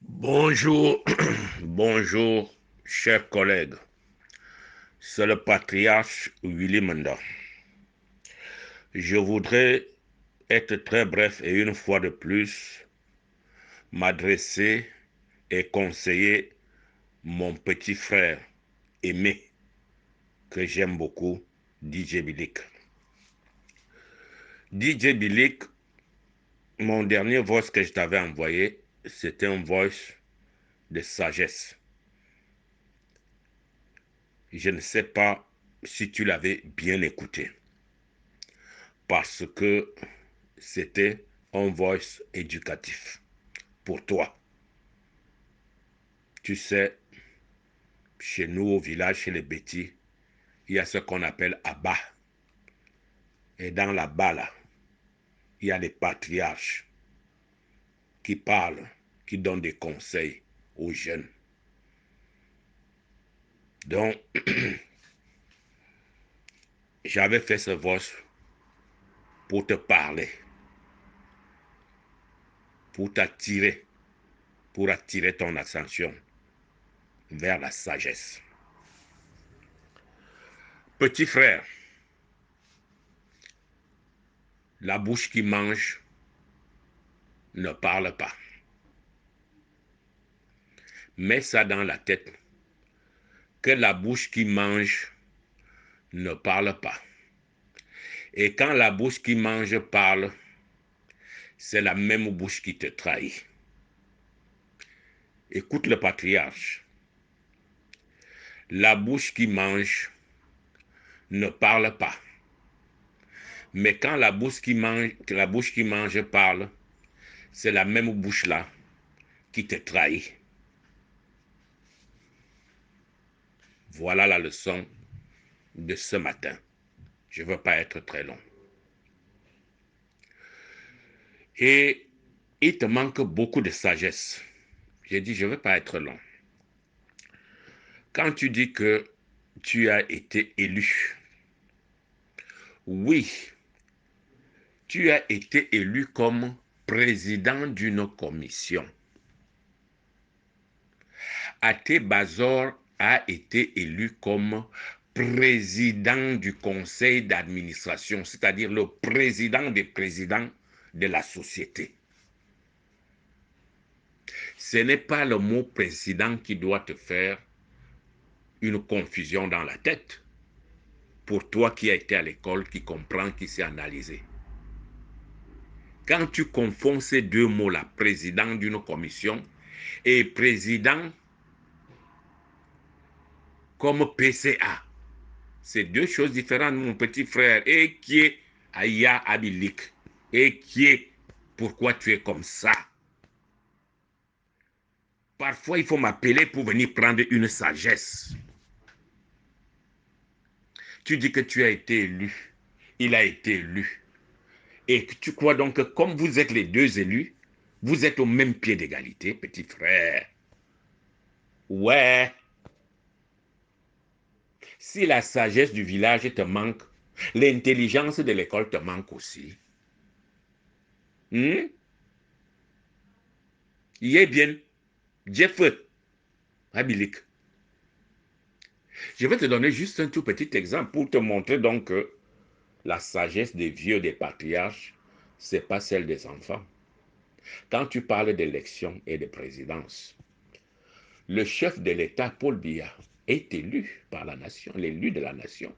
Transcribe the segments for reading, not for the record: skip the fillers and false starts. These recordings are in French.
Bonjour, bonjour, chers collègues. C'est le patriarche Willy Menda. Je voudrais être très bref et une fois de plus m'adresser et conseiller mon petit frère aimé que j'aime beaucoup, DJ Bilik. DJ Bilik, mon dernier voice que je t'avais envoyé, c'était un voice de sagesse. Je ne sais pas si tu l'avais bien écouté, parce que c'était un voice éducatif pour toi. Tu sais, chez nous au village, chez les Bétis, il y a ce qu'on appelle Abba. Et dans l'Abba, là, il y a les patriarches qui parlent, qui donnent des conseils aux jeunes. Donc, j'avais fait ce voice pour te parler, pour t'attirer, pour attirer ton attention vers la sagesse. Petit frère, la bouche qui mange ne parle pas. Mets ça dans la tête, que la bouche qui mange ne parle pas. Et quand la bouche qui mange parle, c'est la même bouche qui te trahit. Écoute le patriarche. La bouche qui mange ne parle pas. Mais quand la bouche qui mange parle, c'est la même bouche-là qui te trahit. Voilà la leçon de ce matin. Je ne veux pas être très long. Et il te manque beaucoup de sagesse. J'ai dit, je ne veux pas être long. Quand tu dis que tu as été élu, oui, tu as été élu comme président d'une commission. Até Bazor a été élu comme président du conseil d'administration, c'est-à-dire le président des présidents de la société. Ce n'est pas le mot président qui doit te faire une confusion dans la tête. Pour toi qui as été à l'école, qui comprend, qui s'est analysé. Quand tu confonds ces deux mots-là, président d'une commission et président comme PCA, c'est deux choses différentes, mon petit frère. Et qui est Aya Abilik? Et qui est pourquoi tu es comme ça? Parfois, il faut m'appeler pour venir prendre une sagesse. Tu dis que tu as été élu. Il a été élu. Et tu crois donc que comme vous êtes les deux élus, vous êtes au même pied d'égalité, petit frère. Ouais. Si la sagesse du village te manque, l'intelligence de l'école te manque aussi. Il est bien. Jeff Abilik. Je vais te donner juste un tout petit exemple pour te montrer donc que la sagesse des vieux, des patriarches, ce n'est pas celle des enfants. Quand tu parles d'élection et de présidence, le chef de l'État, Paul Biya, est élu par la nation, l'élu de la nation.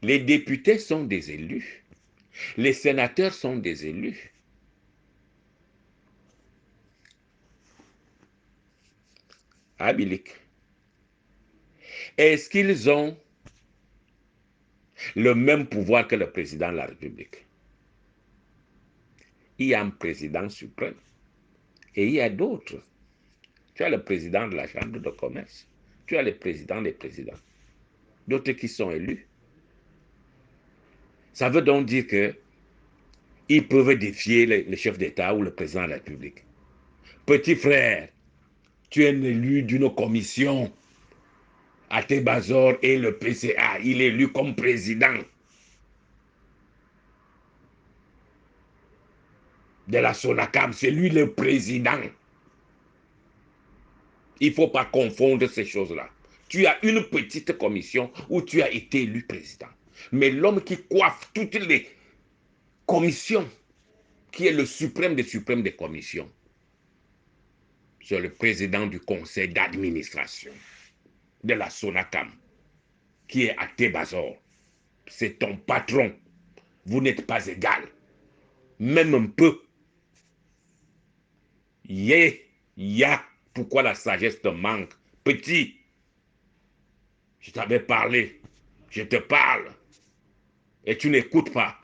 Les députés sont des élus. Les sénateurs sont des élus. Abilik. Est-ce qu'ils ont le même pouvoir que le président de la République? Il y a un président suprême et il y a d'autres. Tu as le président de la chambre de commerce. Tu as le président des présidents. D'autres qui sont élus. Ça veut donc dire qu'ils peuvent défier le chef d'État ou le président de la République. Petit frère, tu es un élu d'une commission. Até Bazor et le PCA, il est élu comme président de la SONACAM. C'est lui le président. Il ne faut pas confondre ces choses-là. Tu as une petite commission où tu as été élu président. Mais l'homme qui coiffe toutes les commissions, qui est le suprême des commissions, c'est le président du conseil d'administration de la SONACAM, qui est Até Bazor. C'est ton patron. Vous n'êtes pas égal. Même un peu. Pourquoi la sagesse te manque? Petit, je t'avais parlé. Je te parle. Et tu n'écoutes pas.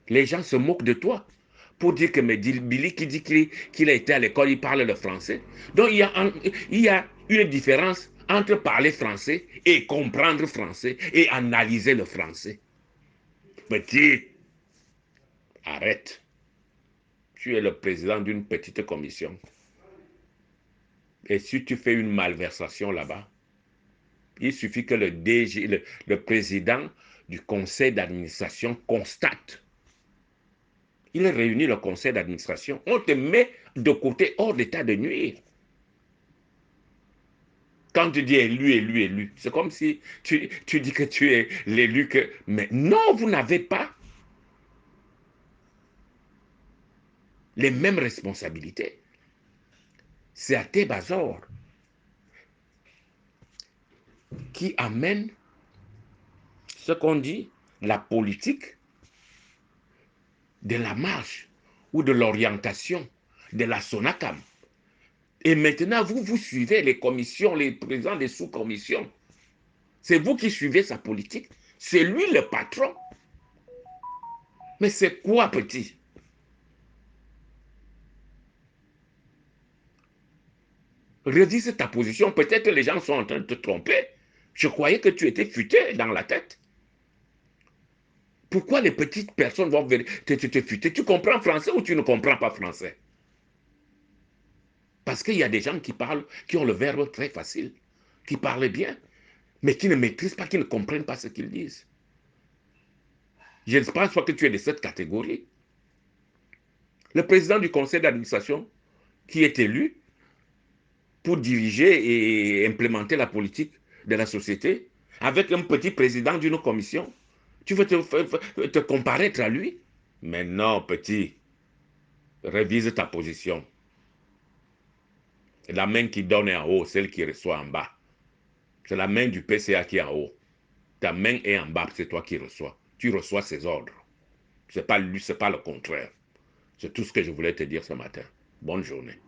Les gens se moquent de toi. Pour dire que Billy qui dit qu'il a été à l'école, il parle le français. Donc il y a une différence entre parler français et comprendre français et analyser le français. Petit, arrête. Tu es le président d'une petite commission. Et si tu fais une malversation là-bas, il suffit que le DG, le président du conseil d'administration constate. Il réunit le conseil d'administration. On te met de côté hors d'état de nuire. Quand tu dis élu, c'est comme si tu dis que tu es l'élu que... Mais non, vous n'avez pas les mêmes responsabilités. C'est Até Bazor qui amène ce qu'on dit la politique de la marche ou de l'orientation de la SONACAM. Et maintenant, vous suivez les commissions, les présidents des sous-commissions. C'est vous qui suivez sa politique. C'est lui le patron. Mais c'est quoi, petit? Redis ta position. Peut-être que les gens sont en train de te tromper. Je croyais que tu étais futé dans la tête. Pourquoi les petites personnes vont te futer? Tu comprends français ou tu ne comprends pas français? Parce qu'il y a des gens qui parlent, qui ont le verbe très facile, qui parlent bien, mais qui ne maîtrisent pas, qui ne comprennent pas ce qu'ils disent. Je ne pense pas que tu es de cette catégorie. Le président du conseil d'administration, qui est élu pour diriger et implémenter la politique de la société, avec un petit président d'une commission, tu veux te comparaître à lui? Mais non, petit, révise ta position. La main qui donne est en haut, celle qui reçoit en bas. C'est la main du PCA qui est en haut. Ta main est en bas, c'est toi qui reçois. Tu reçois ses ordres. Ce n'est pas lui, ce n'est pas le contraire. C'est tout ce que je voulais te dire ce matin. Bonne journée.